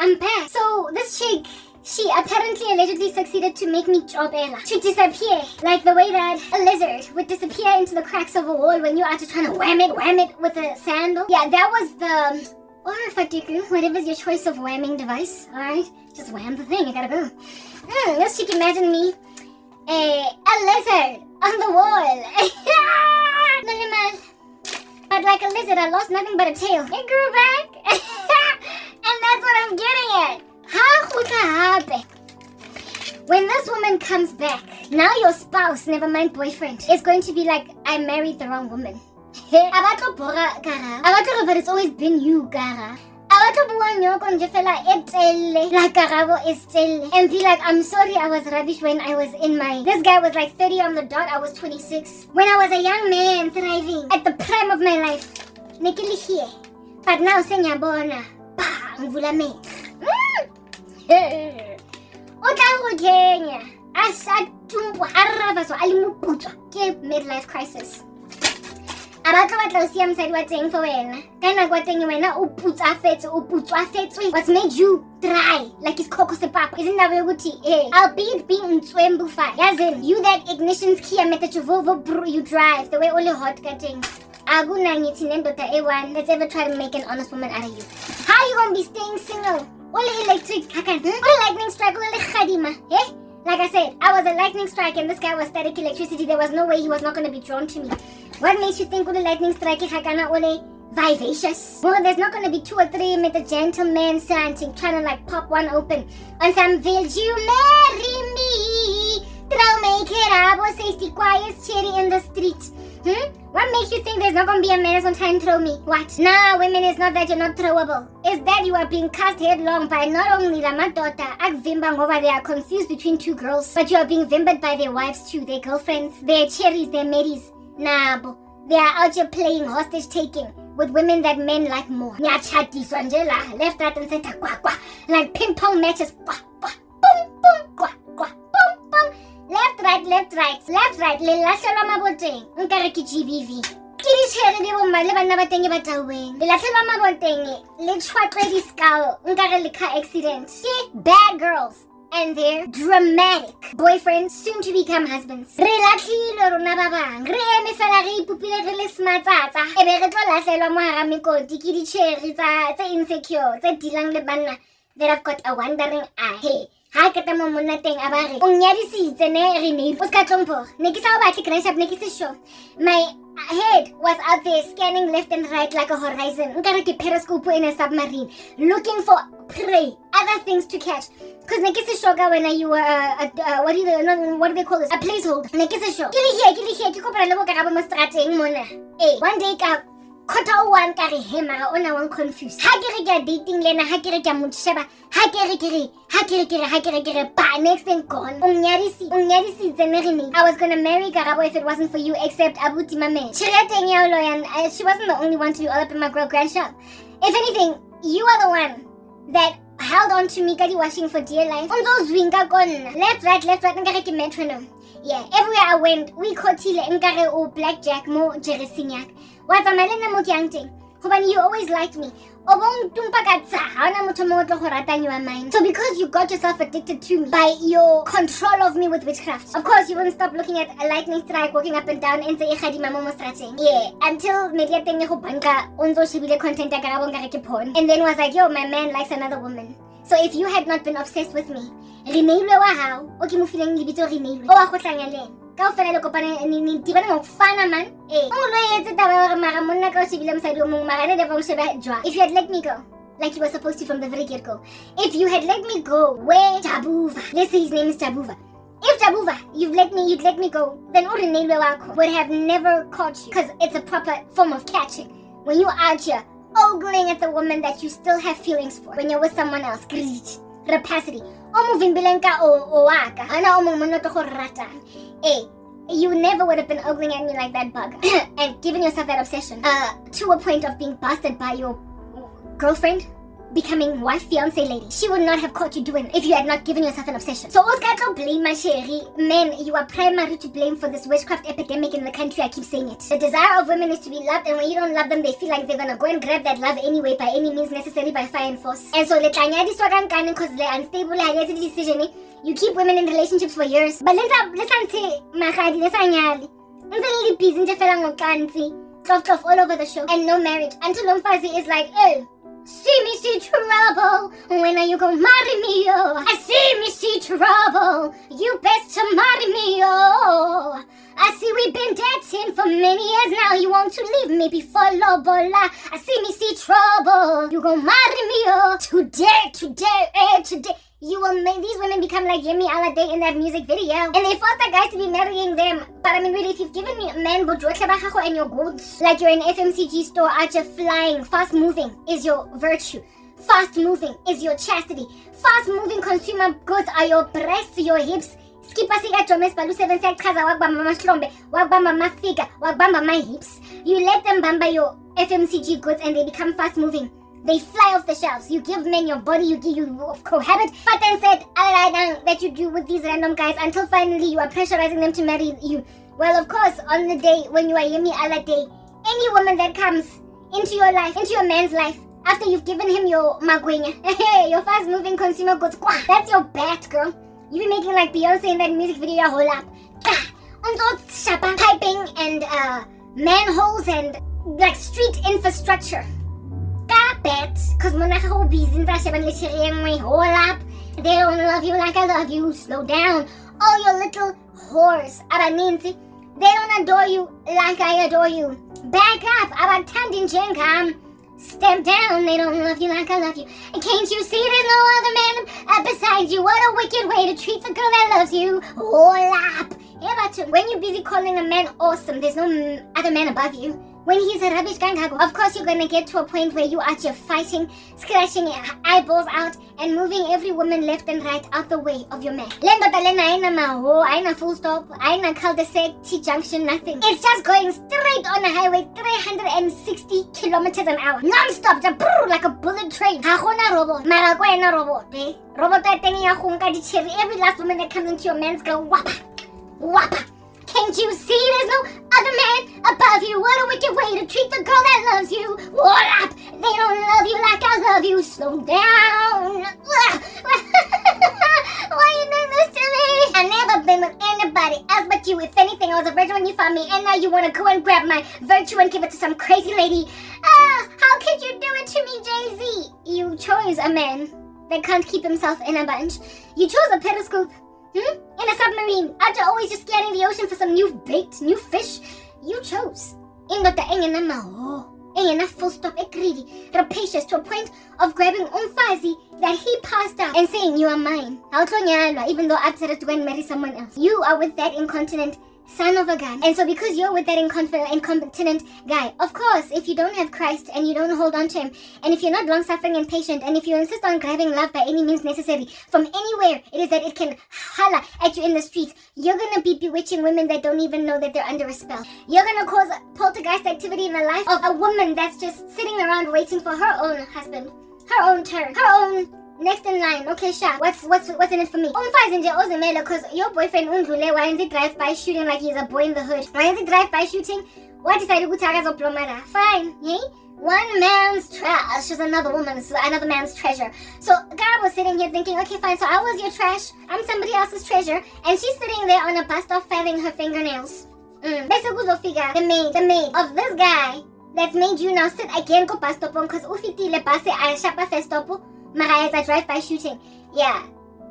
I'm back. So this chick, she apparently allegedly succeeded to make me job Ella, to disappear, like the way that a lizard would disappear into the cracks of a wall when you are just trying to wham it with a sandal. Yeah, that was the, or fatiku, whatever's your choice of whamming device, alright? Just wham the thing, you gotta go. This chick imagine me, a lizard on the wall. Minimal. But like a lizard, I lost nothing but a tail. It grew back. And that's what I'm getting at. When this woman comes back, now your spouse, never mind boyfriend, is going to be like, I married the wrong woman. But it's always been you, Gara. Like Karabo is still, and be like, I'm sorry I was rubbish when I was in my, this guy was like 30 on the dot, I was 26. When I was a young man thriving at the prime of my life. But now senyabona, mvula me. Midlife crisis. What's made you dry like it's cocoa papa? Isn't that way? Albeit being Yazin, you that ignition's key method you drive the way only hot cutting. That's ever try to make an honest woman out of you. How you gonna be staying single? Only electric, only lightning strike, only khadima, eh? Like I said, I was a lightning strike and this guy was static electricity. There was no way he was not going to be drawn to me. What makes you think with a lightning strike is only vivacious? Well, there's not going to be 2 or 3 with a gentleman chanting, trying to like pop one open. On some, will you marry me? Throw me Karabo says the quietest cherry in the street. What makes you think there's not going to be a man on time throw me? What? Nah, women, it's not that you're not throwable. It's that you are being cast headlong by not only the Madota, Agvimbang over there, confused between 2 girls, but you are being vimbered by their wives too, their girlfriends, their cherries, their mates. Nah, bo. They are out here playing hostage taking with women that men like more. Left, right, and center, like ping pong matches. Boom, boom, left, right, left, right. Le latlhelwa maboteng. Nkare ke GBV. Ke di chere di bomma le bana ba teng ba taweng. Le latlhelwa maboteng. Le tshwatlwe di skull. Nkare le car accident. Bad girls and their dramatic boyfriends, soon to become husbands. Re latlhile rona ba bang. Re eme fela re ipupile re le smartsatsa. E be re tlo latlhelwa mo hara mekoti ke di chere tse insecure, tse dilang le banna that have got a wandering eye. Hey. Ha keta mo monna teng a ba re o nyadisitse ne re ne iposka tlhompho ne ke sa o batle crash up ne ke se sure my head was out there scanning left and right like a horizon nkare ke periscope in a submarine looking for prey, other things to catch, because ne ke se sure when you were what do they call this, a placeholder. Ne ke se sure ke here ke kopana le bo Karabo mo strateng mona one day ka Kota one kare hema ona one confused. Ha ke re ke dating lena, ha ke re ke motsheba, ha ke re ba next thing gone. Unyadisi tsenegini. I was gonna marry Karabo if it wasn't for you, except Abuti mame. Chireteng ya loyan, she wasn't the only one to be all up in my girl grandshop. If anything, you are the one that held on to me kadi washing for dear life. Unzo zwinga kon. Left, nkare ke metronome. Yeah, everywhere I went, we kotile nkare o blackjack mo Jeresinyak. What's a melena mo kyangting? Hobani, you always liked me. Obong tumpakatsa, haona motho mo tlo go ratang you are mine. So because you got yourself addicted to me by your control of me with witchcraft, of course you wouldn't stop looking at a lightning strike walking up and down and say khadima mo strateng. Yeah, until media teng go banka onzo shebile content ya Karabo ngare ke porn, and then was like, yo, my man likes another woman. So if you had not been obsessed with me, rineilwe wa hao, o ke mo fileng libitso rineilwe. O wa go tlanya leng. Ka ofela le kopane ni tibana mo fana man. If you had let me go, like you were supposed to from the very get-go. If you had let me go, where Jabuva? Let's say his name is Jabuva. If Jabuva, you'd let me go, then Urinelwe wako would have never caught you, because it's a proper form of catching. When you're out here ogling at the woman that you still have feelings for, when you're with someone else, greed, rapacity. You never would have been ogling at me like that bug and giving yourself that obsession to a point of being busted by your girlfriend becoming wife, fiance lady. She would not have caught you doing it if you had not given yourself an obsession. So Oscar don't blame my sherry. Men, you are primary to blame for this witchcraft epidemic in the country. I keep saying it. The desire of women is to be loved, and when you don't love them, they feel like they're gonna go and grab that love anyway by any means necessary, by fire and force. And so because they're unstable, decision. You keep women in relationships for years. But let's say all over the show, and no marriage until Umfazi is like, oh, see trouble. When are you gonna marry me? Oh, I see trouble. You best to marry me. Oh, I see we've been dating for many years now. You want to leave me before Lobola. I see trouble. You gonna marry me? Oh, today. You will make these women become like Yemi Alade in that music video. And they force the guys to be marrying them. But I mean, really, if you've given me a man and your goods, like you're in an FMCG store, out you're flying, fast moving is your virtue. Fast moving is your chastity. Fast moving consumer goods are your breasts, your hips. Skipper sika Jomes Balu 7 kaza wagbamba mahlombe, wagbamba mafika, wagbamba my hips. You let them bamba your FMCG goods and they become fast moving. They fly off the shelves. You give men your body, you cohabit, but then said that you do with these random guys until finally you are pressurizing them to marry you. Well, of course, on the day when you are Yemi Alade, any woman that comes into your life, into your man's life, after you've given him your magwenya, your fast-moving consumer goods, that's your bat, girl. You be making like Beyonce in that music video, your whole up. Piping and manholes and like street infrastructure. Cause my whole up. They don't love you like I love you. Slow down. All your little whores. They don't adore you like I adore you. Back up. Step down. They don't love you like I love you. And can't you see there's no other man beside you? What a wicked way to treat the girl that loves you. Whole up. When you're busy calling a man awesome, there's no other man above you. When he's a rubbish gangago, of course you're gonna get to a point where you are just fighting, scratching your eyeballs out, and moving every woman left and right out the way of your man. Aina full stop, aina cul-de-sac, T-junction, nothing. It's just going straight on the highway, 360 kilometers an hour, non-stop, like a bullet train. Robot, every last woman that comes into your man's go whoppa, whoppa. Can't you see there's no other man above you? What a wicked way to treat the girl that loves you. What up? They don't love you like I love you. Slow down. Why are you doing this to me? I've never been with anybody else but you. If anything, I was a virgin when you found me, and now you want to go and grab my virtue and give it to some crazy lady. How could you do it to me, Jay-Z? You chose a man that can't keep himself in a bunch. You chose a periscope. In a submarine, after always just scanning the ocean for some new bait, new fish, you chose. Full stop, greedy, rapacious to a point of grabbing Umfazi that he passed out and saying, you are mine. Even though I decided to go and marry someone else. You are with that incontinent son of a gun. And so because you're with that incontinent guy, of course, if you don't have Christ and you don't hold on to him, and if you're not long-suffering and patient, and if you insist on grabbing love by any means necessary from anywhere it is that it can holler at you in the streets, you're gonna be bewitching women that don't even know that they're under a spell. You're gonna cause poltergeist activity in the life of a woman that's just sitting around waiting for her own husband, her own turn, her own next in line. Okay, Sha, what's in it for me? Because your boyfriend Undlule, why didn't he drive by shooting like he's a boy in the hood? Why didn't he drive by shooting? Why decided to go plomara? Fine, hey? One man's trash is another man's treasure. So Karabo was sitting here thinking, okay, fine, so I was your trash, I'm somebody else's treasure, and she's sitting there on a bus stop filing her fingernails. The maid of this guy that's made you now sit again go bus stop because ufitile bus I shapa first stop. Mara as a drive-by shooting. Yeah.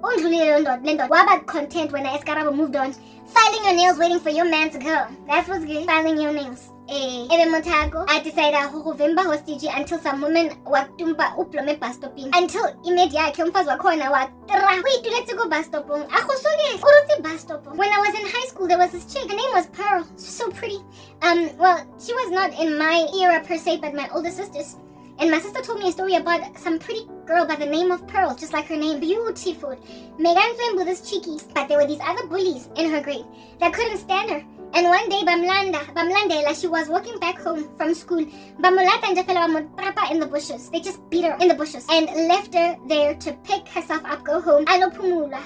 Waba content when Karabo moved on. Filing your nails waiting for your man to go. That's what's good. Filing your nails. I decided to hostage until some woman watumba uplome bus stopping. Until immediately umfazi wakhona wait, let's go bus stop. Bus stop. When I was in high school, there was this chick. Her name was Pearl. She was so pretty. Well, she was not in my era per se, but my older sister's. And my sister told me a story about some pretty girl by the name of Pearl, just like her name, beautiful. Megan Flembo, this cheeky. But there were these other bullies in her grade that couldn't stand her. And one day, Bamlandela, she was walking back home from school. Bamulata and Jafela Trapa in the bushes. They just beat her in the bushes and left her there to pick herself up, go home. Alo Pumula.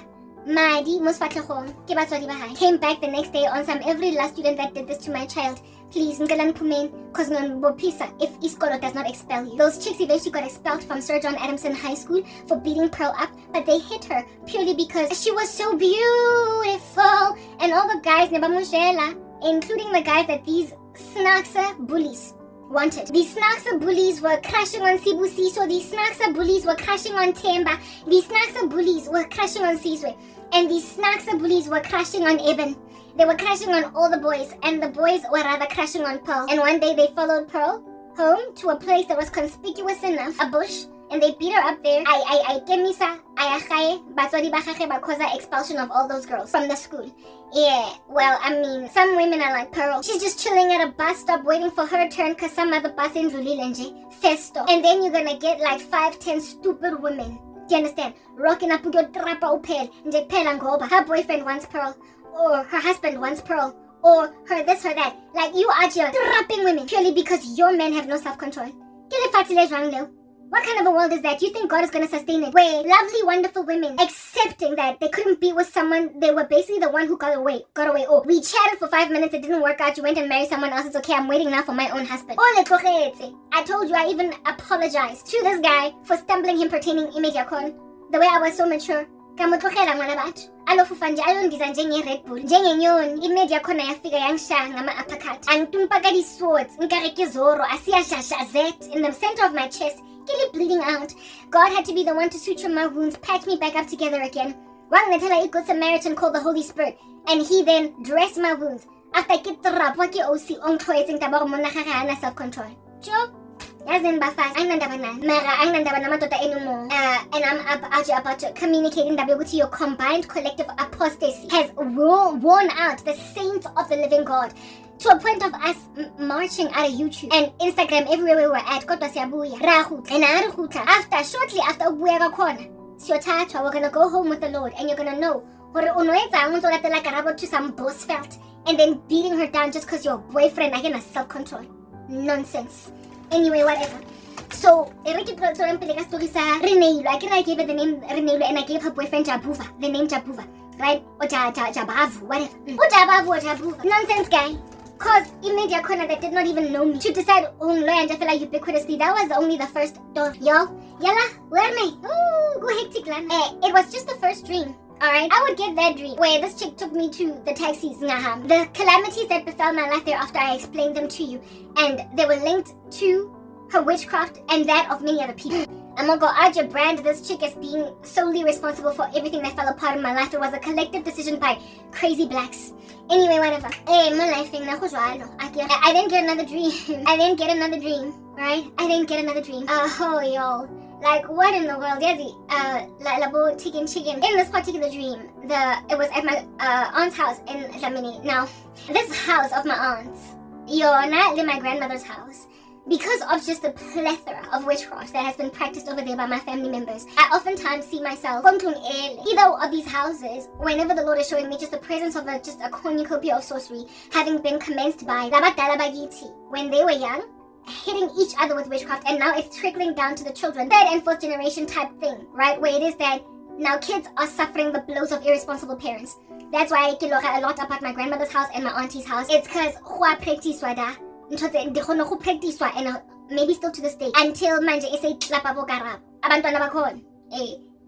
Madi came back the next day on some every last student that did this to my child. Please, because if Iskolo does not expel you. Those chicks eventually got expelled from Sir John Adamson High School for beating Pearl up, but they hit her purely because she was so beautiful. And all the guys, including the guys that these Snaxa bullies wanted. These Snaxa bullies were crashing on Sibusi, so these Snaxa bullies were crashing on Temba. These Snaxa bullies were crashing on Sizwe. And these Snaxa bullies were crashing on Eben. They were crashing on all the boys, and the boys were rather crashing on Pearl. And one day they followed Pearl home to a place that was conspicuous enough, a bush, and they beat her up there. Expulsion of all those girls from the school. Yeah, well, I mean, some women are like Pearl. She's just chilling at a bus stop waiting for her turn because some other bus in Lulilenje, Festo. And then you're gonna get like 5-10 stupid women. Do you understand? Rocking up with your trapa upel, nje phela ngoba her boyfriend wants Pearl, or her husband wants Pearl, or her this, her that. Like, you are just trapping women purely because your men have no self-control. What kind of a world is that? You think God is going to sustain it? Where lovely, wonderful women accepting that they couldn't be with someone, they were basically the one who got away. Oh, we chatted for 5 minutes, it didn't work out, you went and married someone else, it's okay, I'm waiting now for my own husband. I told you, I even apologized to this guy for stumbling him pertaining image yakon. The way I was so mature. Kamutlogela ngwana batho. Alofufa nje ayondiza njenge-Red Bull. Njengenyoni, image yakhona yafika yangsha ngama-uppercut. Angitumpaka di-swords, nkareke Zoro, asiyashashazet in the center of my chest. Keep bleeding out. God had to be the one to suture my wounds, patch me back up together again. One a good Samaritan called the Holy Spirit, and he then dressed my wounds. After I get the rap, what you see on clothing, self-control. Joe? Yazin bafas, I'm and I'm about to communicating to your combined collective apostasy has worn out the saints of the living God. To a point of us marching out of YouTube and Instagram everywhere we were at. Shortly after we're gonna go home with the Lord, and you're gonna know Karabo to some boss felt and then beating her down just because your boyfriend again has self-control. Nonsense. Anyway, whatever. So I gave her the name Renelo, and I gave her boyfriend Jabuva the name Jabuva, right? Or Jabavu, whatever. Jabavu. Nonsense guy. Cause immediate corner that did not even know me to decide and I feel like ubiquitously. That was only the first door. Yo, yalla, where me? Ooh, go hectic land. It was just the first dream. Alright, I would get that dream where this chick took me to the taxis, the calamities that befell my life thereafter, I explained them to you, and they were linked to her witchcraft and that of many other people. I'm gonna go out your brand this chick as being solely responsible for everything that fell apart in my life. It was a collective decision by crazy blacks. Anyway, whatever. My life thing. I didn't get another dream. Right? I didn't get another dream. Oh, yo. Like, what in the world? Labo chicken. In this particular dream, it was at my aunt's house in Hlongwane. Now, this house of my aunt's, not my grandmother's house. Because of just the plethora of witchcraft that has been practiced over there by my family members, I oftentimes see myself either of these houses, whenever the Lord is showing me just the presence of just a cornucopia of sorcery having been commenced by Labadala Bagiti when they were young, hitting each other with witchcraft, and now it's trickling down to the children, 3rd and 4th generation type thing, right? Where it is that now kids are suffering the blows of irresponsible parents. That's why I kiloga a lot about my grandmother's house and my auntie's house. It's because and maybe still to this day until manje Karabo abantwana bakhona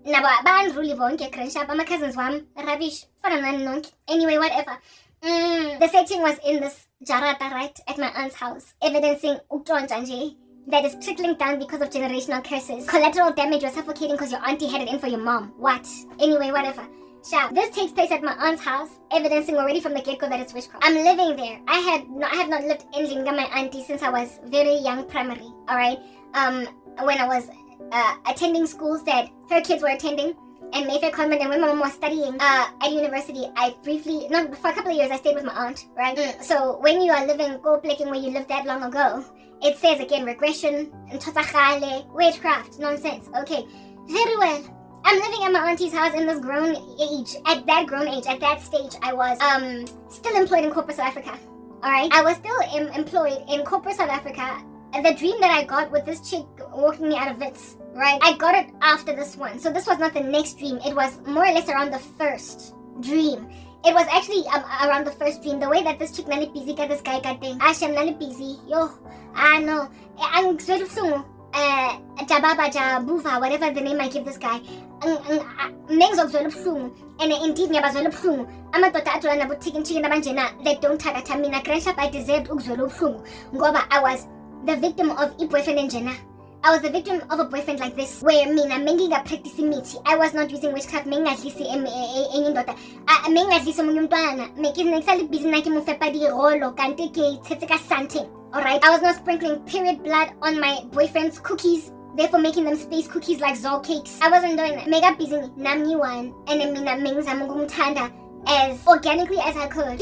nabo bandruli bonke grandshap ama cousins wam rubbish fana nani nonke. Anyway, whatever. The setting was in this jarata right at my aunt's house, evidencing uktronja nje that is trickling down because of generational curses. Collateral damage was suffocating because your auntie had it in for your mom. What? Anyway, whatever. This takes place at my aunt's house, evidencing already from the get-go that it's witchcraft. I'm living there. I have not lived in Linga, my auntie, since I was very young primary, alright? When I was attending schools that her kids were attending, and Mayfair Convent, and when my mom was studying at university, I briefly, not for a couple of years, I stayed with my aunt, right? So when you are living, go-plicking where you lived that long ago, it says again, regression, witchcraft, nonsense. Okay, very well. I'm living at my auntie's house in this grown age. At that stage, I was still employed in corporate South Africa. Alright? I was still employed in corporate South Africa. The dream that I got with this chick walking me out of Wits, right? I got it after this one. So this was not the next dream. It was more or less around the first dream. It was actually around the first dream. The way that this chick nali busy got this guy got thing. Asham nali busy. Yo, I know. I'm sort of Jababa Jabuva, whatever the name I give this guy. Mengs of Zolupsum, and indeed Nabazolupsum. I'm a potato and about taking chicken abanjena that don't tag at Tamina crash up. I deserved Uxolupsum. Ngoba, I was the victim of a boyfriend in Jena. I was the victim of a boyfriend like this, where mina menginga practicing miti. I was not using witchcraft. Mengadlisi enyindota. Mengadlisi munyumtwana. Making exactly busy naki mufepa di rolo kante ke tseteka something. Alright, I was not sprinkling period blood on my boyfriend's cookies, therefore making them space cookies like Zol cakes. I wasn't doing that. Mega busy namni one, and then mina menza mungumtanda as organically as I could.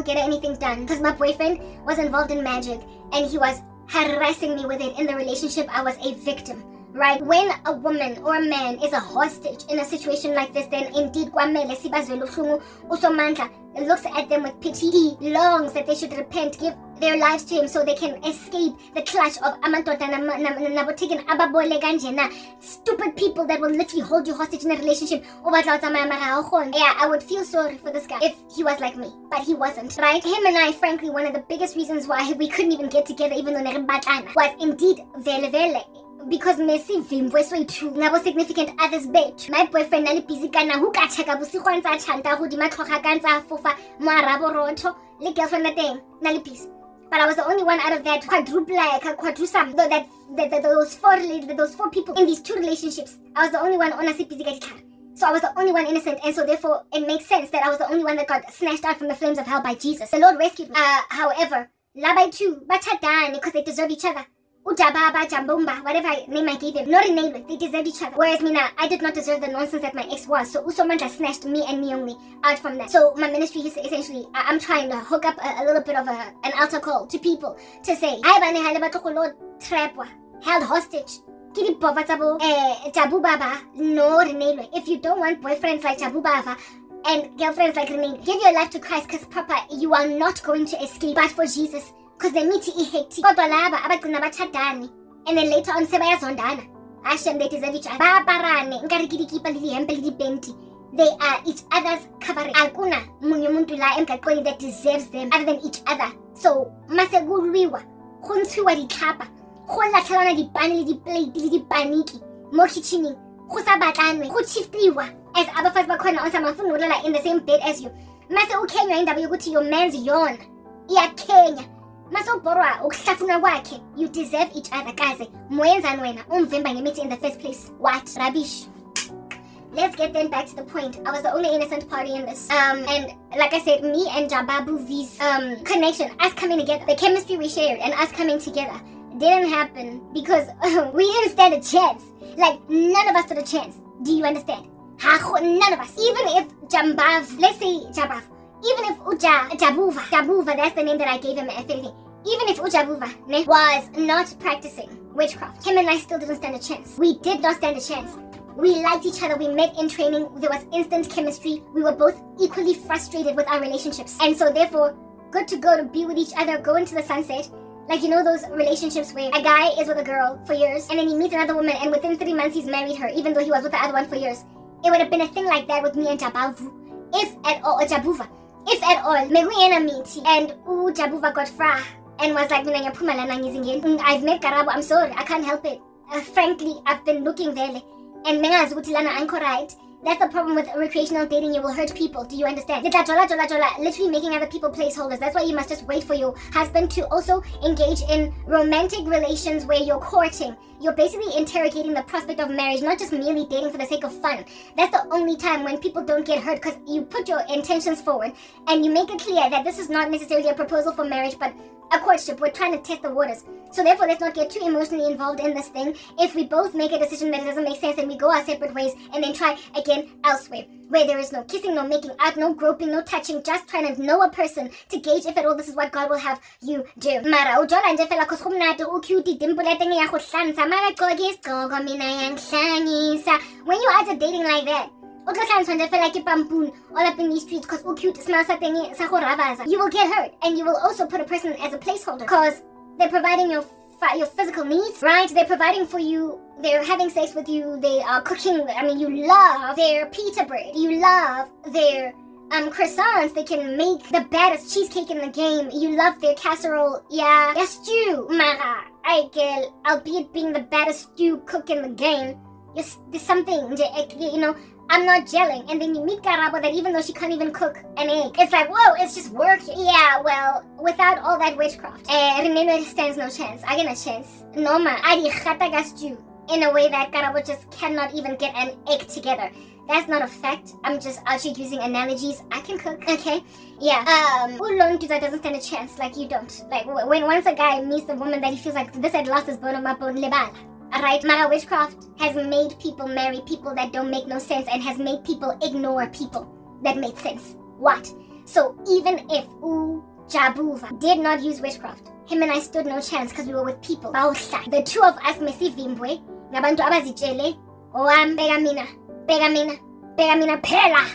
Get anything done, because my boyfriend was involved in magic, and he was harassing me with it. In the relationship, I was a victim. Right? When a woman or a man is a hostage in a situation like this, then indeed kwamele sibazwe luhlungu usomandla looks at them with pity. He longs that they should repent, give their lives to him so they can escape the clutch of amantoda nabotikin ababole ganjena, stupid people that will literally hold you hostage in a relationship. Yeah, I would feel sorry for this guy if he was like me, but he wasn't. Right? Him and I, frankly, one of the biggest reasons why we couldn't even get together, even though was indeed vele. Because Messi Vimbweswe too nabo significant others bet. My boyfriend nali busy kana hu ka cheka busigwanza chanta hu di matloga kanza fofa marabo roto le girlfriend na teng nali busy. But I was the only one out of that quadrusam those four people in these two relationships. I was the only one on a busy. So I was the only one innocent, and so therefore it makes sense that I was the only one that got snatched out from the flames of hell by Jesus. The Lord rescued me. However, labai too bachadani because they deserve each other. Ujababa, Jambomba, whatever name I gave them, not in name, they deserved each other. Whereas I did not deserve the nonsense that my ex was. So Usomanja snatched me and me only out from that. So my ministry is essentially, I'm trying to hook up a little bit of an altar call to people to say, Lord trapwa, held hostage. Jabubaba, no Renelo. If you don't want boyfriends like Jabubaba and girlfriends like Renelo, give your life to Christ, because Papa, you are not going to escape. But for Jesus, because they meet ihekti kodwa laba abagcina bachadani, and then later on sebayazondana. Hashem, they deserve each other. Babarane ngarikidikipa lihempe lidipenti. They are each other's covering. Akuna munye umuntu la emgaqweni that deserves them other than each other. So masegulwiwa khuntshiwa ditlhapa go latlhelana dipane le diplate le dipaniki mo kitchening go sa batlanwe go shiftiwa as abafazi bakhona on samafuna ulala in the same bed as you. Mase ukenywa indaba yokuthi your man's yona iyakenya. You deserve each other, guys. In the first place. What? Rubbish. Let's get then back to the point. I was the only innocent party in this. And like I said, me and Jababu V's connection, us coming together, the chemistry we shared and us coming together didn't happen because we didn't stand a chance. Like, none of us stood a chance. Do you understand? None of us. Even if Jambav, let's say Jabav, even if Jabuva, that's the name that I gave him at 15. Even if Ujabuva was not practicing witchcraft, him and I still didn't stand a chance. We did not stand a chance. We liked each other. We met in training. There was instant chemistry. We were both equally frustrated with our relationships. And so therefore, good to go to be with each other, go into the sunset. Like, you know those relationships where a guy is with a girl for years and then he meets another woman and within 3 months he's married her even though he was with the other one for years. It would have been a thing like that with me and Jabavu. If at all, or Jabuva. If at all, Meguyena meet and Jabuva got fra and was like, I've met Karabo, I'm sorry, I can't help it. Frankly, I've been looking there and Mengazutilana anchor right. That's the problem with recreational dating. You will hurt people. Do you understand? Literally making other people placeholders. That's why you must just wait for your husband to also engage in romantic relations where you're courting. You're basically interrogating the prospect of marriage, not just merely dating for the sake of fun. That's the only time when people don't get hurt, because you put your intentions forward and you make it clear that this is not necessarily a proposal for marriage, but a courtship. We're trying to test the waters. So therefore, let's not get too emotionally involved in this thing. If we both make a decision that doesn't make sense, then we go our separate ways and then try again elsewhere, where there is no kissing, no making out, no groping, no touching, just trying to know a person to gauge if at all this is what God will have you do. Mara ujola nje fela cause kumnati ucute dimple leting yakuhlanza mara gqoke isigqoko mina yangihlanyisa. When you are dating like that, all up in these streets because cute smells something, you will get hurt, and you will also put a person as a placeholder because they're providing your physical needs, right? They're providing for you, they're having sex with you, they are cooking. I mean, you love their pita bread, you love their croissants. They can make the baddest cheesecake in the game. You love their casserole, yeah, stew, mara. Albeit being the baddest stew cook in the game, there's something, you know. I'm not gelling. And then you meet Karabo that even though she can't even cook an egg, it's like, whoa, it's just working. Yeah, well, without all that witchcraft, Renelo stands no chance. I get a chance. No ma, Adi Khatagastu, in a way that Karabo just cannot even get an egg together. That's not a fact. I'm just actually using analogies. I can cook, okay? Yeah. Ulontuza doesn't stand a chance, like you don't. Like, when once a guy meets a woman that he feels like this had lost his bone on my bone, lebala. Alright, Mara witchcraft has made people marry people that don't make no sense and has made people ignore people that make sense. What? So even if Jabuva did not use witchcraft, him and I stood no chance because we were with people. The two of us mesivimbwe, ngabantu abazitshele, pegamina pela,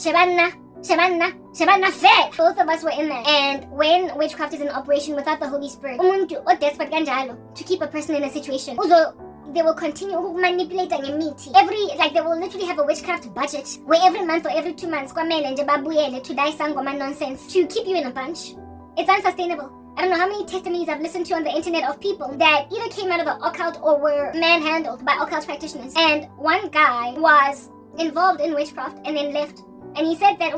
Shebana fed. Both of us were in there. And when witchcraft is in operation without the Holy Spirit, umuntu odesperate kanjalo to keep a person in a situation. Also, they will continue manipulating your meat. They will literally have a witchcraft budget where every month or every 2 months to die sangoma nonsense to keep you in a bunch. It's unsustainable. I don't know how many testimonies I've listened to on the internet of people that either came out of the occult or were manhandled by occult practitioners. And one guy was involved in witchcraft and then left. And he said that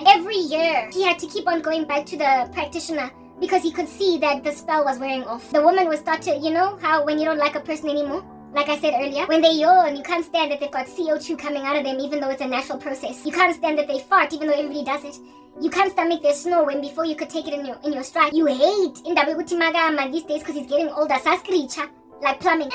every year he had to keep on going back to the practitioner because he could see that the spell was wearing off. The woman would start to, you know how when you don't like a person anymore, like I said earlier, when they yawn, you can't stand that they've got CO2 coming out of them even though it's a natural process. You can't stand that they fart even though everybody does it. You can't stomach their snore when before you could take it in your stride. You hate Indabe Utimagama these days because he's getting older. Saskricha. Like plumbing.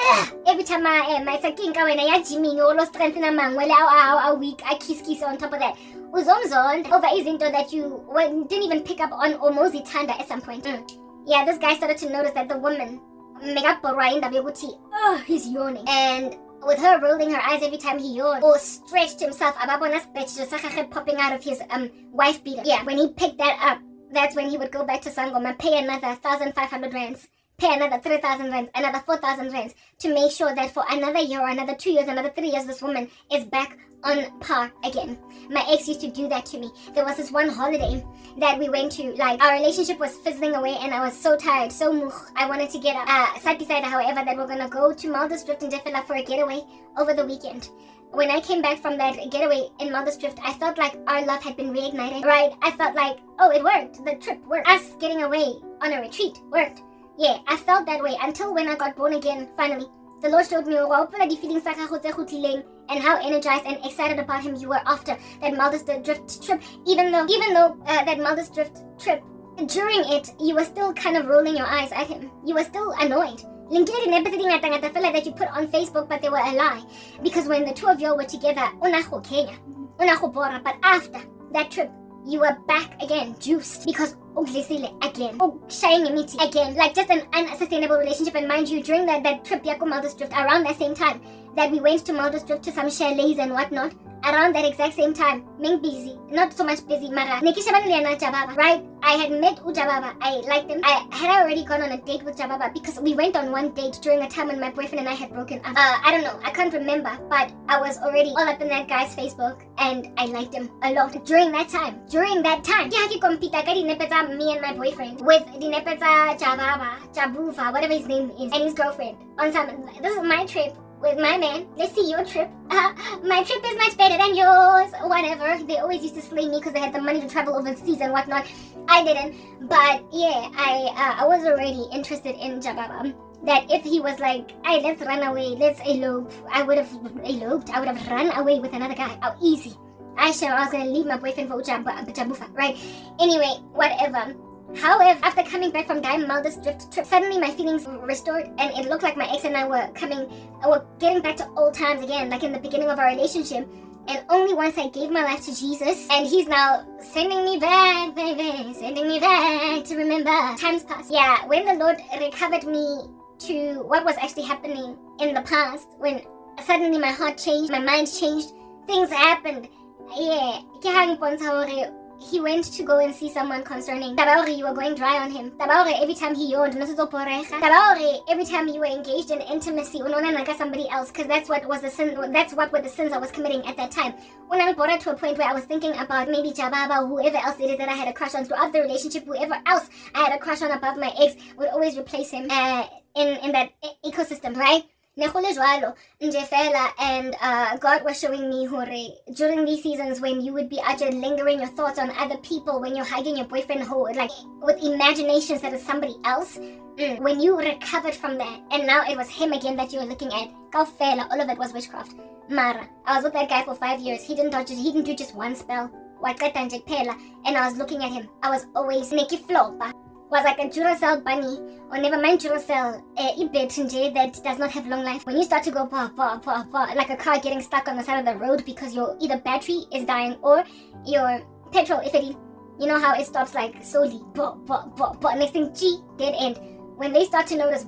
Every time I think when I gymming, all strength in a man, a week, I kiss on top of that. Uzomzon over izinto that you didn't even pick up on Omozi Tanda at some point. Yeah, this guy started to notice that the woman he's yawning. And with her rolling her eyes every time he yawned or stretched himself, popping out of his wife beater. Yeah, when he picked that up, that's when he would go back to Sangoma, pay another 1,500 rands. Pay another 3,000 rands, another 4,000 rands to make sure that for another year or another 2 years, another 3 years, this woman is back on par again. My ex used to do that to me. There was this one holiday that we went to, like our relationship was fizzling away and I was so tired, so mukh. I wanted to get up. Decided, however, that we're gonna go to Monstrous in Jeffela for a getaway over the weekend. When I came back from that getaway in Monstrous, I felt like our love had been reignited, right? I felt like, oh, it worked. The trip worked. Us getting away on a retreat worked. Yeah, I felt that way until when I got born again, finally. The Lord showed me and how energized and excited about him you were after that Monstrous drift trip. Even though that Monstrous drift trip, during it, you were still kind of rolling your eyes at him. You were still annoyed. I feel like that you put on Facebook, but they were a lie. Because when the two of you were together, but after that trip, you were back again, juiced, because again, again, like just an unsustainable relationship. And mind you, during that trip, Monstrous drift, around that same time that we went to Monstrous drift to some chalets and whatnot, around that exact same time, being busy, not so much busy, mara. Right? I had met Ujababa. I liked him. I had already gone on a date with Jababa because we went on one date during a time when my boyfriend and I had broken up. I don't know. I can't remember, but I was already all up in that guy's Facebook and I liked him a lot during that time. Me and my boyfriend with Dinepeza Jababa, Jabuva, whatever his name is, and his girlfriend on some. This is my trip with my man. Let's see your trip. My trip is much better than yours. Whatever. They always used to slay me because they had the money to travel overseas and whatnot. I didn't. But yeah, I was already interested in Jababa. That if he was like, hey, let's run away, let's elope, I would have eloped. I would have run away with another guy. Oh, easy. I was gonna leave my boyfriend for Jabufa, right? Anyway, whatever. However, after coming back from Guy Mulder's drift trip, suddenly my feelings were restored, and it looked like my ex and I were getting back to old times again, like in the beginning of our relationship. And only once I gave my life to Jesus, and he's now sending me back, baby, sending me back to remember. Times pass. Yeah, when the Lord recovered me to what was actually happening in the past, when suddenly my heart changed, my mind changed, things happened. Yeah, he went to go and see someone concerning Tabaori, you were going dry on him. Tabaori, every time he yawned, Tabaori, every time you were engaged in intimacy, somebody else, because that's what were the sins I was committing at that time. When I got to a point where I was thinking about maybe Jababa, whoever else it is that I had a crush on throughout the relationship, whoever else I had a crush on above my ex would always replace him in that ecosystem, right? And God was showing me during these seasons when you would be lingering your thoughts on other people, when you're hugging your boyfriend like with imaginations that is somebody else, when you recovered from that and now it was him again that you were looking at, all of it was witchcraft. Mara, I was with that guy for 5 years. He didn't do just one spell. And I was looking at him. I was always Nikki Flopa. Was like a Duracell bunny, or never mind Duracell, that does not have long life. When you start to go like a car getting stuck on the side of the road because your either battery is dying or your petrol, you know how it stops like slowly, next thing G, dead end. When they start to notice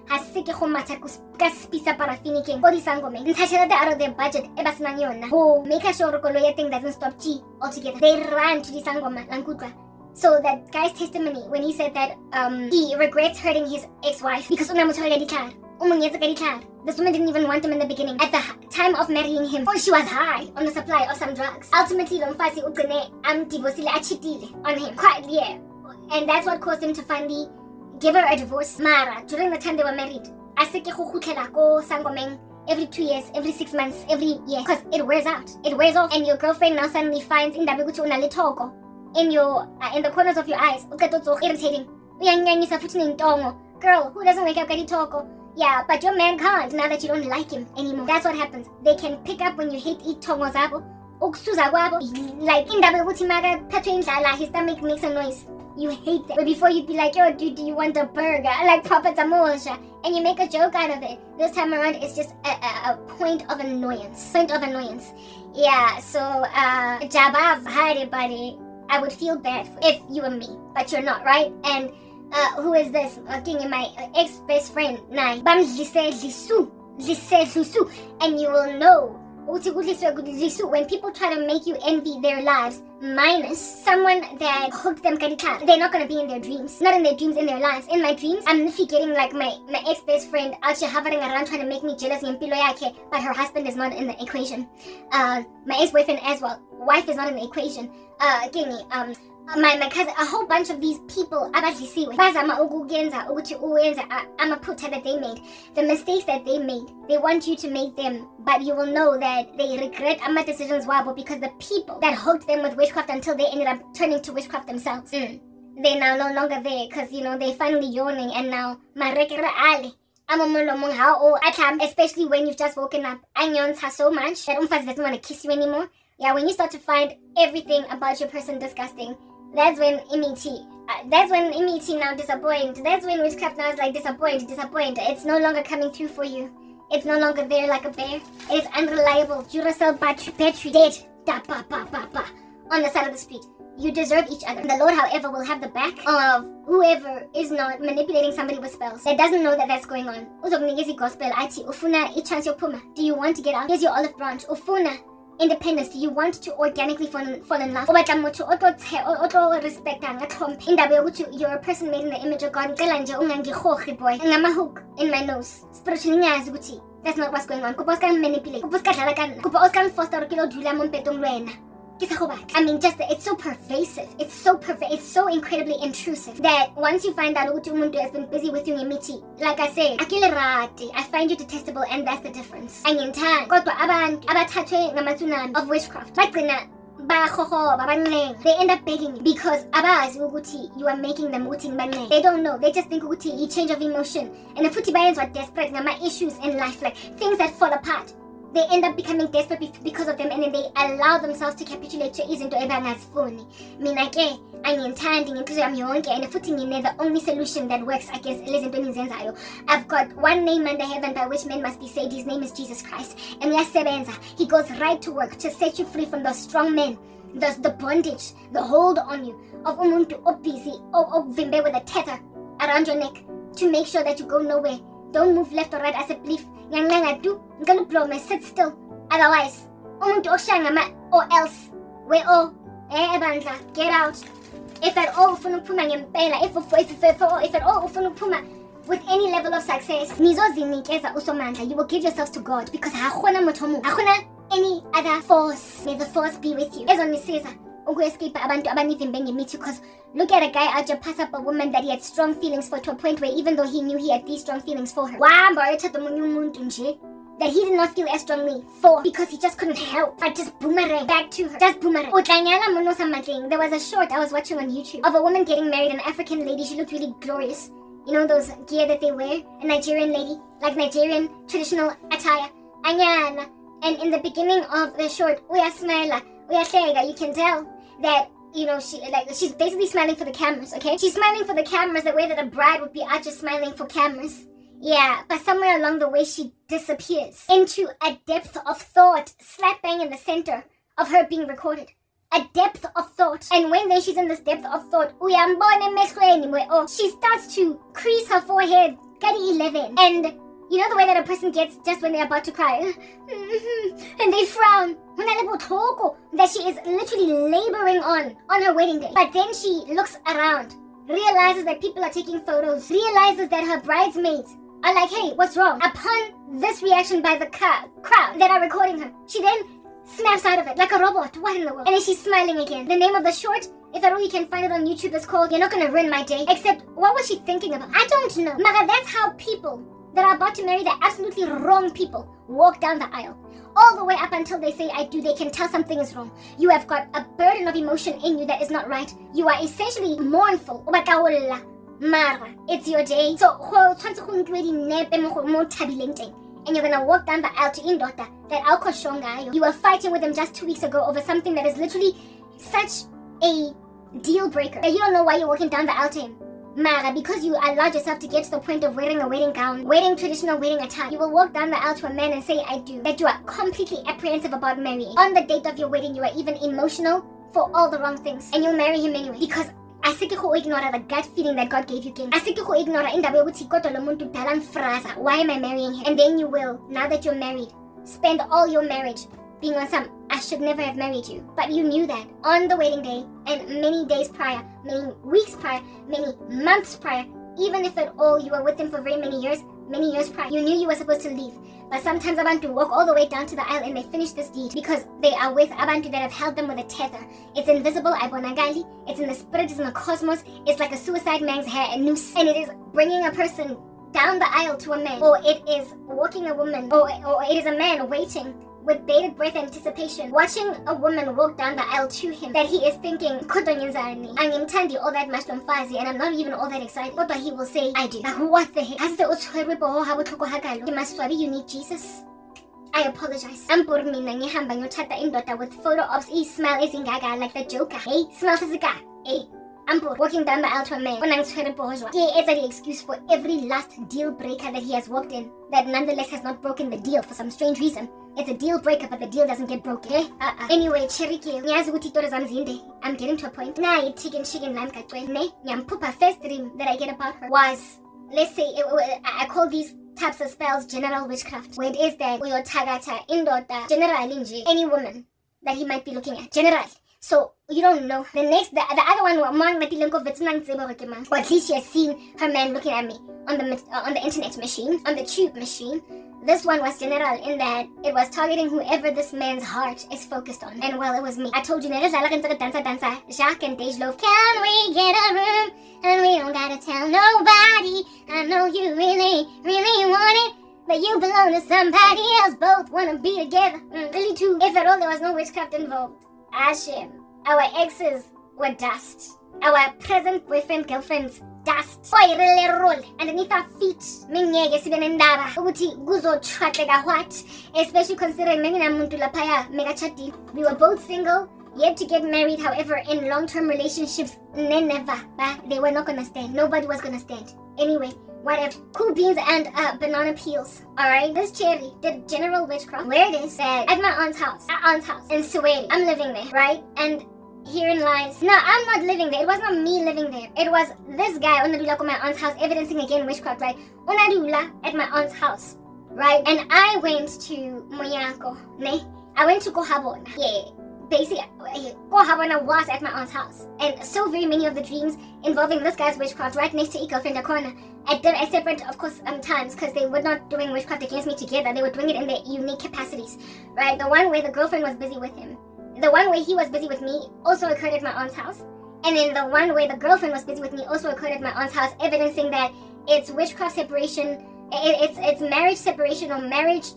hasike go matha ka spisa parafiniking o di sangome ntsha tšhelete out of their budget e ba senang yona go make sure koloi ya teng doesn't stop G altogether. They ran to di sangoma lankutwa. So that guy's testimony when he said that he regrets hurting his ex-wife because this woman didn't even want him in the beginning. At the time of marrying him, she was high on the supply of some drugs. Ultimately, I'm divorced on him. Quite, yeah. And that's what caused him to finally give her a divorce. Mara, during the time they were married, every 2 years, every 6 months, every year, because it wears out. It wears off, and your girlfriend now suddenly finds in the corners of your eyes, irritating. Girl, who doesn't wake up getting talk? Yeah, but your man can't now that you don't like him anymore. That's what happens. They can pick up when you hate eat tongo zabo. Like his stomach makes a noise. You hate that. But before you'd be like, yo, dude, do you want a burger? Like Papa Zamosha. And you make a joke out of it. This time around, it's just a point of annoyance. Yeah, so, Jabav, hi, buddy. I would feel bad if you were me, but you're not, right? And who is this? My ex-best friend, Nai. Bam Lisu. And you will know. When people try to make you envy their lives, minus someone that hooked them kadikar, they're not going to be in their dreams. Not in their dreams, in their lives. In my dreams, I'm literally getting like my ex-best friend out here hovering around trying to make me jealous, but her husband is not in the equation. My ex-boyfriend as well. Wife is not in the equation. My cousin, a whole bunch of these people abadlisiwe bazama ukugenza ukuthi uwenza amaphutha that they made, the mistakes that they made. They want you to make them, but you will know that they regret decisions wabo because the people that hooked them with witchcraft until they ended up turning to witchcraft themselves. They're now no longer there because they finally yawning, and now especially when you've just woken up. Anyons her so much that umfazi doesn't want to kiss you anymore. Yeah, when you start to find everything about your person disgusting, that's when MET now disappoint. That's when witchcraft now is like disappoint. It's no longer coming through for you. It's no longer there like a bear. It is unreliable. Duracell battery dead. On the side of the street. You deserve each other. The Lord, however, will have the back of whoever is not manipulating somebody with spells, that doesn't know that that's going on. Do you want to get out? Here's your olive branch. Ufuna independence. Do you want to organically fall in love? You're a person made in the image of God. Hook in my nose. Spiritually, that's not what's going on. Manipulate. I mean, it's so pervasive. It's so incredibly intrusive that once you find out Umuntu has been busy with you in Miti, like I said, I find you detestable, and that's the difference. And in time, of witchcraft, they end up begging you because you are making them muting. They don't know. They just think change of emotion. And the futi bayans are desperate. Issues in life, like things that fall apart. they end up becoming desperate because of them, and then they allow themselves to capitulate to izinto ebangazifuni. Mina ke angiyithandi ngenhliziyo yami yonke, and futhi ngine the only solution that works against lezinto engizenzayo. I've got one name under heaven by which men must be saved. His name is Jesus Christ, and uyasebenza. He goes right to work to set you free from those strong men, the bondage, the hold on you of umuntu obusy, ovimbe with a tether around your neck to make sure that you go nowhere. Don't move left or right as a belief. Sit still. Otherwise, or else. Get out. If at all, if at all, with any level of success, you will give yourself to God, because any other force. May the force be with you. Because look at a guy out there pass up a woman that he had strong feelings for, to a point where even though he knew he had these strong feelings for her, that he did not feel as strongly for, because he just couldn't help but just boomerang back to her. Just boomerang. There was a short I was watching on YouTube of a woman getting married, an African lady. She looked really glorious. You know those gear that they wear? A Nigerian lady, like Nigerian traditional attire. And in the beginning of the short, you can tell that, you know, she's basically smiling for the cameras, okay? She's smiling for the cameras the way that a bride would be out just smiling for cameras. Yeah, but somewhere along the way she disappears into a depth of thought, slap bang in the center of her being recorded. A depth of thought. And when then she's in this depth of thought, she starts to crease her forehead, Gadi 11. And you know the way that a person gets just when they're about to cry? And they frown. That she is literally laboring on her wedding day. But then she looks around, realizes that people are taking photos, realizes that her bridesmaids are like, hey, what's wrong? Upon this reaction by the crowd that are recording her, she then snaps out of it like a robot. What in the world? And then she's smiling again. The name of the short, if at all you can find it on YouTube, is called You're Not Gonna Ruin My Day. Except, what was she thinking about? I don't know. Maga, that's how people that are about to marry the absolutely wrong people walk down the aisle. All the way up until they say I do, they can tell something is wrong. You have got a burden of emotion in you that is not right. You are essentially mournful. Mara, it's your day. So, and you're gonna walk down the aisle to Indota, that Alkoshonga. You were fighting with him just 2 weeks ago over something that is literally such a deal breaker that you don't know why you're walking down the aisle to him. Mara, because you allowed yourself to get to the point of wearing a wedding gown, wearing traditional wedding attire, you will walk down the aisle to a man and say, I do. That you are completely apprehensive about marrying. On the date of your wedding, you are even emotional for all the wrong things. And you'll marry him anyway. Because asike go ignore the gut feeling that God gave you, king. Asike go ignore indaba yokuthi kodwa lo muntu dalang fraza. Why am I marrying him? And then you will, now that you're married, spend all your marriage being on some, I should never have married you. But you knew that on the wedding day and many days prior, many weeks prior, many months prior, even if at all you were with him for very many years prior, you knew you were supposed to leave. But sometimes Abantu walk all the way down to the aisle and they finish this deed because they are with Abantu that have held them with a tether. It's invisible, Ibonagali. It's in the spirit, it's in the cosmos. It's like a suicide man's hair, a noose. And it is bringing a person down the aisle to a man. Or it is walking a woman. Or it is a man waiting with bated breath anticipation, watching a woman walk down the aisle to him, that he is thinking, Kudonyazani, Angimtandi all that much Fazi, and I'm not even all that excited. But he will say, I do. What the heck? You need Jesus. I apologize. With photo ops, smile is in gaga like the Joker. Hey, smile is a guy. Hey. Walking down the aisle to a man. It's an excuse for every last deal breaker that he has walked in that nonetheless has not broken the deal for some strange reason. It's a deal breaker, but the deal doesn't get broken. Anyway, Cheriki, I'm getting to a point. First dream that I get about her was, let's say, I call these types of spells general witchcraft. Where it is that uyo tagata indota general any woman that he might be looking at. General. So you don't know. The other one, or at least she has seen her man looking at me on the internet machine, on the tube machine. This one was general in that it was targeting whoever this man's heart is focused on. And well, it was me. I told you, Jacques and Dejelove, can we get a room? And we don't gotta tell nobody. I know you really, really want it, but you belong to somebody else. Both wanna be together. Really too. If at all there was no witchcraft involved. Ashim. Our exes were dust. Our present boyfriend, girlfriends dust. Roll underneath our feet. Mingeke sibe nendaba ukuthi kuzochwatleka what, especially considering mina namuntu laphaya megachati. We were both single, yet to get married. However, in long-term relationships, never. They were not gonna stand. Nobody was gonna stand. Anyway, whatever. Cool beans and banana peels. Alright, this cherry did general witchcraft. Where it is that at my aunt's house. In Soweto. I'm living there, right? And herein lies. No, I'm not living there. It was not me living there. It was this guy Onadula at my aunt's house, evidencing again witchcraft, right? Onadula at my aunt's house, right? And I went to Moyako, ne? I went to Kohabona. Yeah. Basically, Kohabona was at my aunt's house. And so very many of the dreams involving this guy's witchcraft right next to Eco-friend corner at separate, of course, times, because they were not doing witchcraft against me together. They were doing it in their unique capacities, right? The one where the girlfriend was busy with him, the one where he was busy with me also occurred at my aunt's house. And then the one where the girlfriend was busy with me also occurred at my aunt's house, evidencing that it's witchcraft separation, it's marriage separation or marriage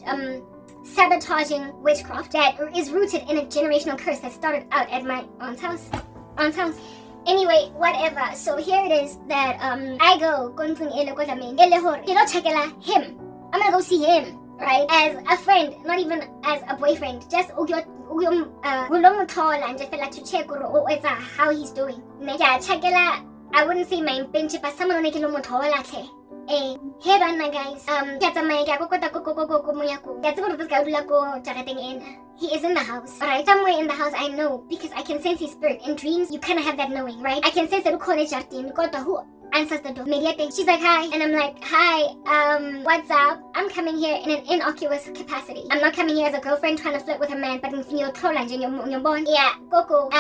sabotaging witchcraft that is rooted in a generational curse that started out at my aunt's house. Anyway, whatever. So here it is that I go check him. I'm gonna go see him, right? As a friend, not even as a boyfriend. Just to check how he's doing. I wouldn't say my bench, but someone hey bana guys, he is in the house, alright? Somewhere in the house I know, because I can sense his spirit. In dreams, you kind of have that knowing, right? I can sense that who answers the door immediately. She's like, hi, and I'm like, hi, what's up? I'm coming here in an innocuous capacity. I'm not coming here as a girlfriend trying to flirt with a man, but in your trollage and your bond. Yeah, Coco.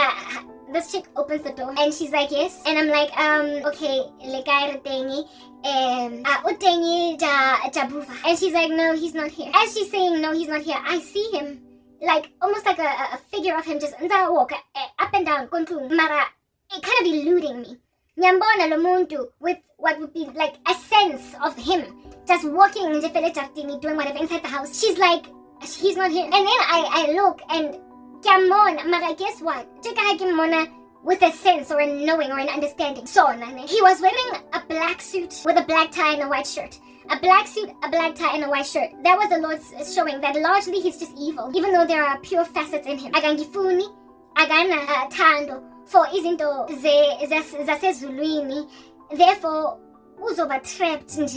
This chick opens the door and she's like, yes, and I'm like, okay, and she's like, no, he's not here. As she's saying no, he's not here, I see him, like almost like a figure of him just walk up and down, mara, it kind of eluding me. Nyambona lomuntu with what would be like a sense of him just walking doing whatever inside the house. She's like, he's not here, and then I look and Mara, guess what? With a sense or a knowing or an understanding. So, he was wearing a black suit with a black tie and a white shirt. A black suit, a black tie, and a white shirt. That was the Lord showing that largely he's just evil, even though there are pure facets in him. Agangifuni, agana tando, for izinto zasezulwini. Therefore, uzoba trapped in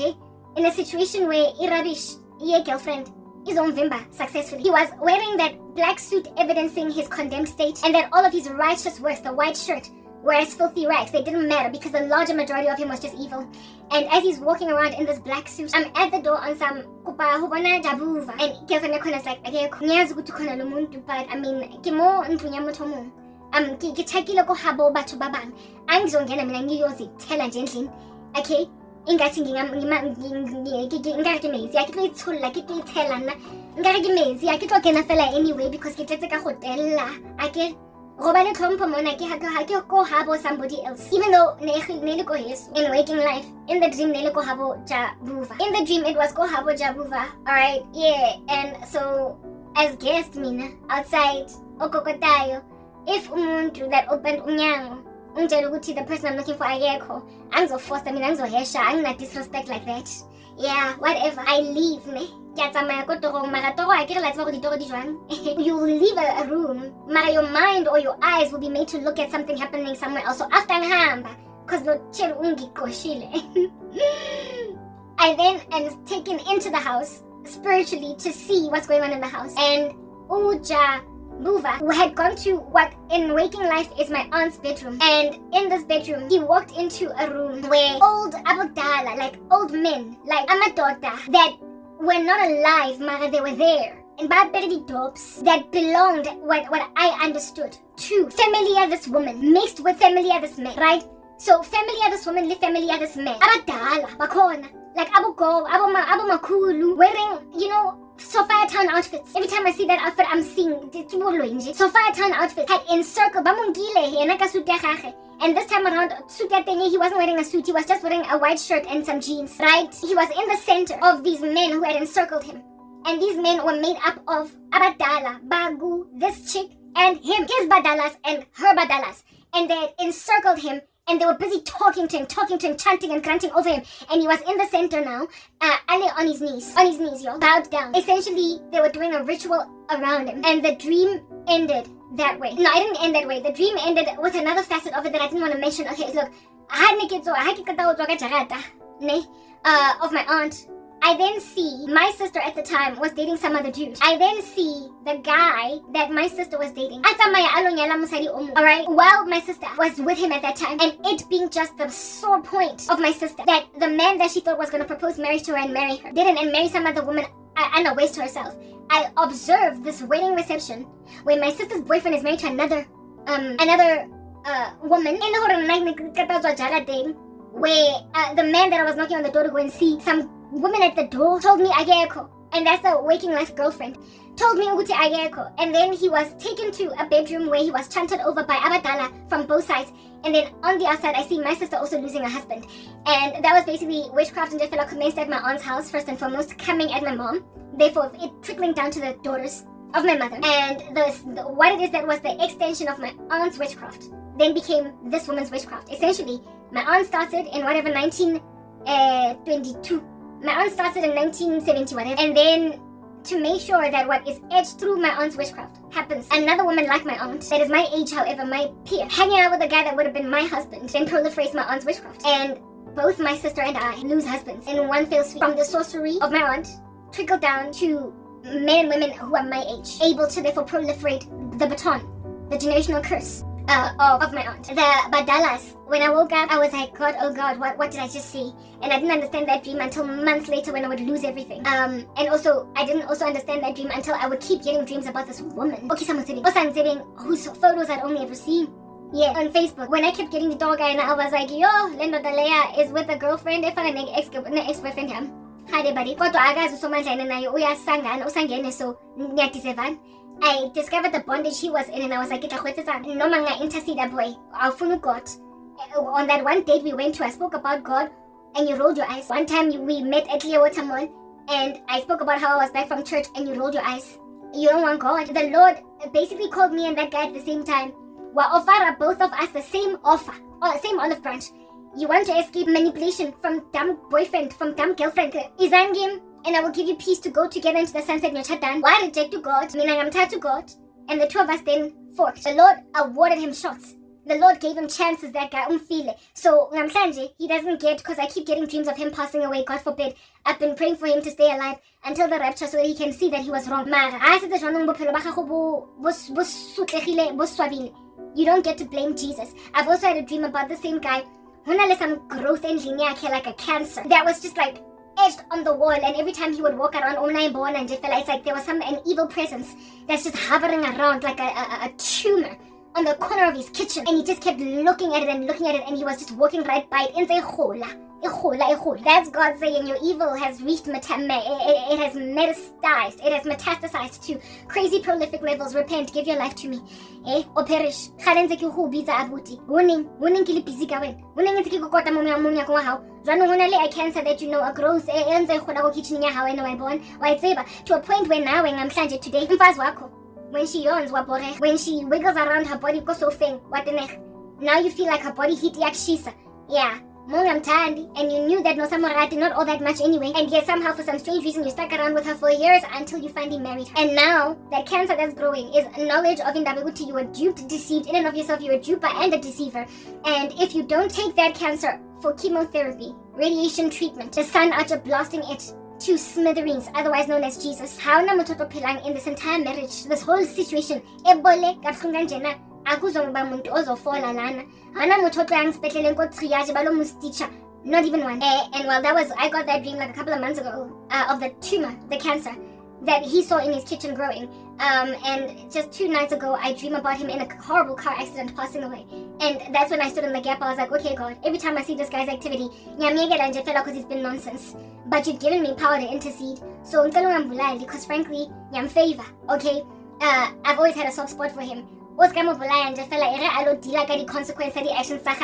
a situation where irabish ye girlfriend is on Vimba successfully. He was wearing that black suit evidencing his condemned state, and that all of his righteous works, the white shirt, were as filthy rags. They didn't matter because the larger majority of him was just evil. And as he's walking around in this black suit, I'm at the door on some kupa hubana jabuva, and girlfriend is like, but I mean, kimo ntunya mutomu. Kichakile ko habo batho babang. Angizongena mina ngiyozithela nje endlini. Okay? Ingathi ngingakimezi akitloithola kitloithela ngakimezi akitlo fela anyway because kitetse ka hotel ake roba le tlhompho mona ke go habo somebody else, even though ne go yesu in waking life. In the dream ne go habo jabuva. In the dream it was go habo jabuva. Alright, yeah. And so as guest mina outside okokotayo, if umuntu that opened umnyango the person I'm looking for ayekho, angizoforce mina ngizohesha, angina disrespect like that. Yeah, whatever. I leave ne. You will leave a room, but your mind or your eyes will be made to look at something happening somewhere else. So after because I then am taken into the house spiritually to see what's going on in the house. And Uja Buva, who had gone to what in waking life is my aunt's bedroom, and in this bedroom he walked into a room where old abodala, like old men, like amadota that were not alive, mara, they were there, and bad dopes that belonged, what I understood, to familiar this woman mixed with familiar this man, right? So familiar this woman, familiar this man, abadala bakona, like abugo, abumakulu, wearing, Sophia Town outfits. Every time I see that outfit, I'm seeing Sophia Town outfit had encircled and this time around, he wasn't wearing a suit, he was just wearing a white shirt and some jeans, right? He was in the center of these men who had encircled him. And these men were made up of Abadala, Bagu, this chick, and him, his Badalas and her Badalas. And they had encircled him and they were busy talking to him, chanting and grunting over him, and he was in the center now, Ali on his knees, y'all, bowed down. Essentially, they were doing a ritual around him, and the dream ended that way. No, it didn't end that way. The dream ended with another facet of it that I didn't want to mention. Okay, look, of my aunt. I then see my sister at the time was dating some other dude. I then see the guy that my sister was dating. Alright, while my sister was with him at that time, and it being just the sore point of my sister that the man that she thought was going to propose marriage to her and marry her didn't, and marry some other woman and a waste to herself. I observed this wedding reception where my sister's boyfriend is married to another woman in the thing, where the man that I was knocking on the door to go and see, some woman at the door told me Ageko, and that's the waking life girlfriend, told me Uguti Ageko, and then he was taken to a bedroom where he was chanted over by Abadala from both sides, and then on the outside I see my sister also losing her husband, and that was basically witchcraft and Jeffela commenced at my aunt's house first and foremost, coming at my mom, therefore it trickling down to the daughters of my mother, and what it is that was the extension of my aunt's witchcraft then became this woman's witchcraft. Essentially, my aunt started in whatever 1922. My aunt started in 1970 whatever, and then to make sure that what is edged through my aunt's witchcraft happens, another woman like my aunt, that is my age however, my peer, hanging out with a guy that would have been my husband, then proliferates my aunt's witchcraft. And both my sister and I lose husbands in one fell swoop. From the sorcery of my aunt, trickle down to men and women who are my age, able to therefore proliferate the baton, the generational curse of my aunt. The Badalas, when I woke up, I was like, God, oh God, what did I just see? And I didn't understand that dream until months later when I would lose everything. And also, I didn't also understand that dream until I would keep getting dreams about this woman, whose photos I'd only ever seen. Yeah, on Facebook. When I kept getting the dog eye and I was like, yo, Lendo Dalea is with a girlfriend, if I an ex-boyfriend him. Hi there, buddy. Kodwa akazi usomandla naye uyasangana usangene so niyadisevana. I discovered the bondage he was in and I was like, no man intercede boy. I'll God. On that one date we went to, I spoke about God and you rolled your eyes. One time we met at Clear Water Mall and I spoke about how I was back from church and you rolled your eyes. You don't want God. The Lord basically called me and that guy at the same time. We offer both of us the same offer, or the same olive branch. You want to escape manipulation from dumb boyfriend, from dumb girlfriend. Izan game. And I will give you peace to go together into the sunset in your chatan. Why reject to God? I am tied to God. And the two of us then forked. The Lord awarded him shots. The Lord gave him chances, that guy, So, he doesn't get, because I keep getting dreams of him passing away, God forbid. I've been praying for him to stay alive until the rapture so that he can see that he was wrong. You don't get to blame Jesus. I've also had a dream about the same guy. Some growth engine, like a cancer. That was just like edged on the wall, and every time he would walk around and it's like there was an evil presence that's just hovering around like a tumor on the corner of his kitchen, and he just kept looking at it and he was just walking right by it and say that's God saying your evil has reached it has metastasized to crazy prolific levels. Repent, give your life to me, or perish. A cancer that you know, a growth to a point where now today when she yawns, when she wiggles around her body, now you feel like her body heat yakshisa. Yeah. And you knew that no Samurati, not all that much anyway, and yet somehow for some strange reason you stuck around with her for years until you finally married her. And now that cancer that's growing is knowledge of Indabeguti. You were duped, deceived in and of yourself. You're a duper and a deceiver. And if you don't take that cancer for chemotherapy, radiation treatment, the sun after blasting it to smithereens, otherwise known as Jesus, how na mutoto pilang in this entire marriage, this whole situation, ebole kakhunganjena. Not even one. And well, I got that dream like a couple of months ago of the tumor, the cancer that he saw in his kitchen growing. And just 2 nights ago, I dreamed about him in a horrible car accident passing away. And that's when I stood in the gap. I was like, okay, God, every time I see this guy's activity, because he's been nonsense. But you've given me power to intercede. So because frankly, I'm favor, okay? I've always had a soft spot for him. Like the consequence of the actions like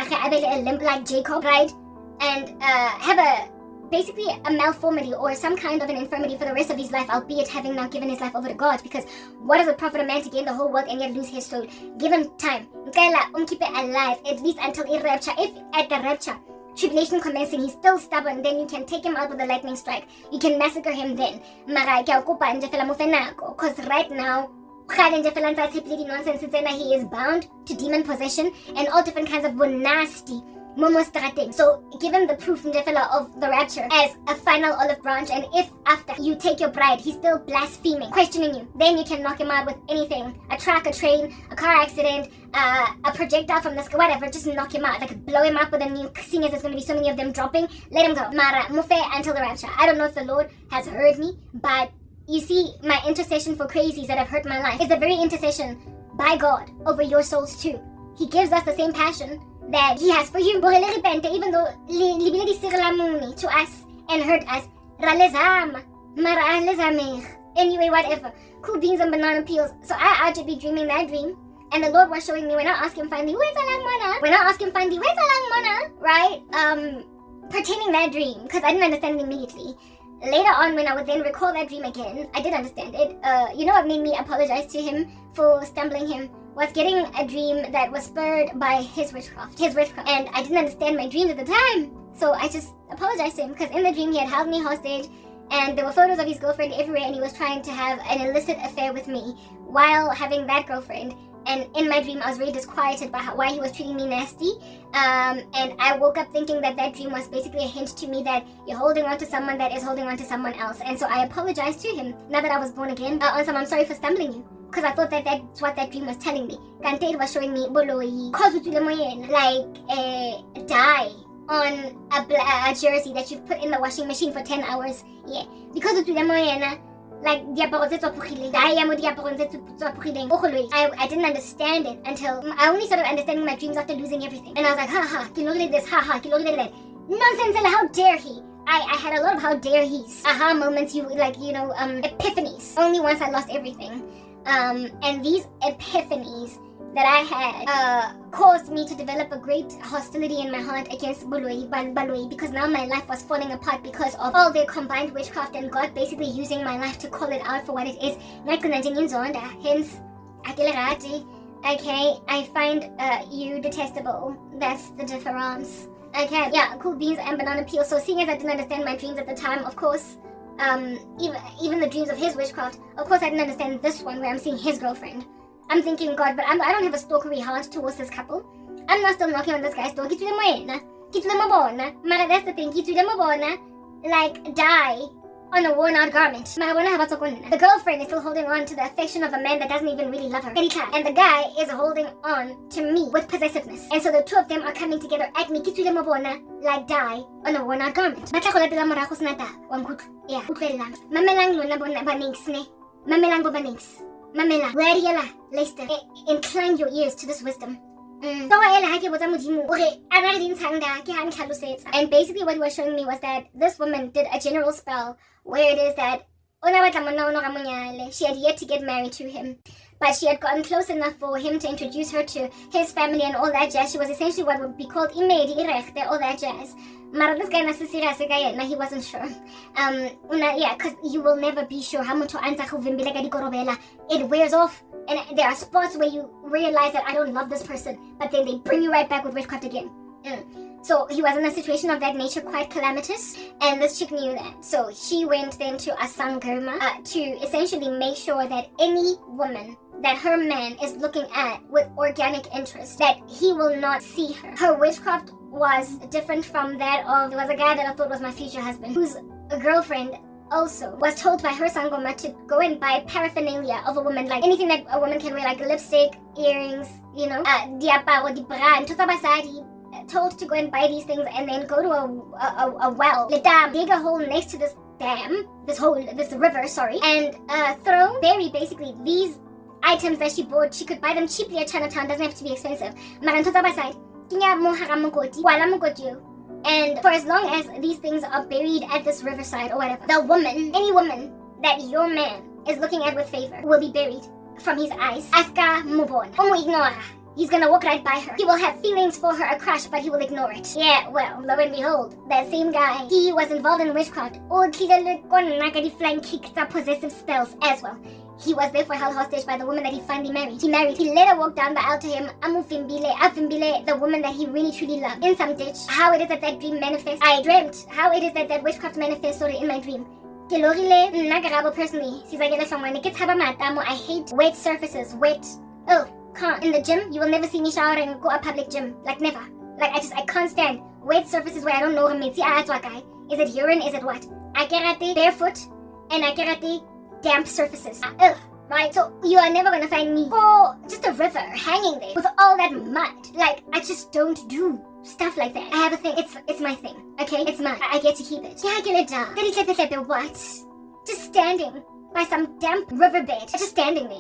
Jacob, right? And have a basically a malformity or some kind of an infirmity for the rest of his life, albeit having now given his life over to God. Because what does it profit a man to gain the whole world and yet lose his soul? Give him time. Keep it alive, at least until the rapture. If at the rapture, tribulation commencing, he's still stubborn, then you can take him out with a lightning strike. You can massacre him then. Because right now, nonsense, he is bound to demon possession and all different kinds of nasty so give him the proof of the rapture as a final olive branch, and if after you take your bride he's still blaspheming, questioning you, then you can knock him out with anything, a truck, a train, a car accident, a projectile from the sky, whatever. Just knock him out, like blow him up with a nuke, seeing as there's going to be so many of them dropping. Let him go, Mara Mufe, until the rapture. I don't know if the Lord has heard me, but you see, my intercession for crazies that have hurt my life is the very intercession by God over your souls too. He gives us the same passion that he has for you. Even though to us and hurt us. Anyway, whatever. Cool beans and banana peels. So I ought to be dreaming that dream. And the Lord was showing me when I asked him finally, where's Hlongwane? Right? Pertaining that dream, because I didn't understand it immediately. Later on, when I would then recall that dream again, I did understand it. You know what made me apologize to him for stumbling him? Was getting a dream that was spurred by his witchcraft. And I didn't understand my dreams at the time. So I just apologized to him, because in the dream he had held me hostage and there were photos of his girlfriend everywhere, and he was trying to have an illicit affair with me while having that girlfriend. And in my dream I was very disquieted by why he was treating me nasty. And I woke up thinking that dream was basically a hint to me that you're holding on to someone that is holding on to someone else. And so I apologized to him now that I was born again. I'm sorry for stumbling you, because I thought that's what that dream was telling me. Kante, it was showing me like a dye on a jersey that you've put in the washing machine for 10 hours. Yeah, because like I didn't understand it until I only started understanding my dreams after losing everything. And I was like, this, that. Nonsense, how dare he? I had a lot of how dare he's aha moments, epiphanies, only once I lost everything. And these epiphanies that I had caused me to develop a great hostility in my heart against Baloi, because now my life was falling apart because of all their combined witchcraft and God basically using my life to call it out for what it is. Hence, okay, I find you detestable. That's the difference. Okay, yeah, cool beans and banana peel. So seeing as I didn't understand my dreams at the time, of course, even the dreams of his witchcraft, of course I didn't understand this one where I'm seeing his girlfriend. I'm thinking, God, but I don't have a stalkery heart towards this couple. I'm not still knocking on this guy's door. But that's the thing, like die on a worn out garment. The girlfriend is still holding on to the affection of a man that doesn't even really love her. And the guy is holding on to me with possessiveness. And so the two of them are coming together at me, like die on a worn out garment. Mamela, Leicester, incline your ears to this wisdom. And basically what he was showing me was that this woman did a general spell where it is that she had yet to get married to him, but she had gotten close enough for him to introduce her to his family and all that jazz. She was essentially what would be called imedi, all that jazz. But this guy he wasn't sure. Because you will never be sure how much it wears off. And there are spots where you realize that I don't love this person, but then they bring you right back with witchcraft again. So he was in a situation of that nature, quite calamitous, and this chick knew that. So she went then to a sangirma to essentially make sure that any woman that her man is looking at with organic interest, that he will not see her. Her witchcraft was different from that of, there was a guy that I thought was my future husband, whose girlfriend also was told by her sangoma to go and buy paraphernalia of a woman, like anything that a woman can wear, like lipstick, earrings, diaparo, di brand, told to go and buy these things and then go to a well, dig a hole next to this dam, this river, and bury basically these items that she bought. She could buy them cheaply at Chinatown, doesn't have to be expensive. And for as long as these things are buried at this riverside or whatever, any woman that your man is looking at with favor will be buried from his eyes. Aska mubon. Omo ignora. He's gonna walk right by her. He will have feelings for her, a crush, but he will ignore it. Yeah, well, lo and behold, that same guy, he was involved in witchcraft. Or flying kicks up possessive spells as well. He was therefore held hostage by the woman that he finally married. He later walked down the aisle to him, afimbile, the woman that he really truly loved. In some ditch, how it is that dream manifests. I dreamt how it is that witchcraft manifests in my dream. Karabo personally, I hate wet surfaces, can't. In the gym, you will never see me shower and go a public gym. Like never. Like I can't stand wet surfaces where I don't know is it urine, is it what? I karate barefoot and I karate damp surfaces. Right, so you are never gonna find me or just a river hanging there with all that mud. Like I just don't do stuff like that. I have a thing. It's my thing. Okay? It's mine. I get to keep it. What? Just standing by some damp riverbed. Just standing there.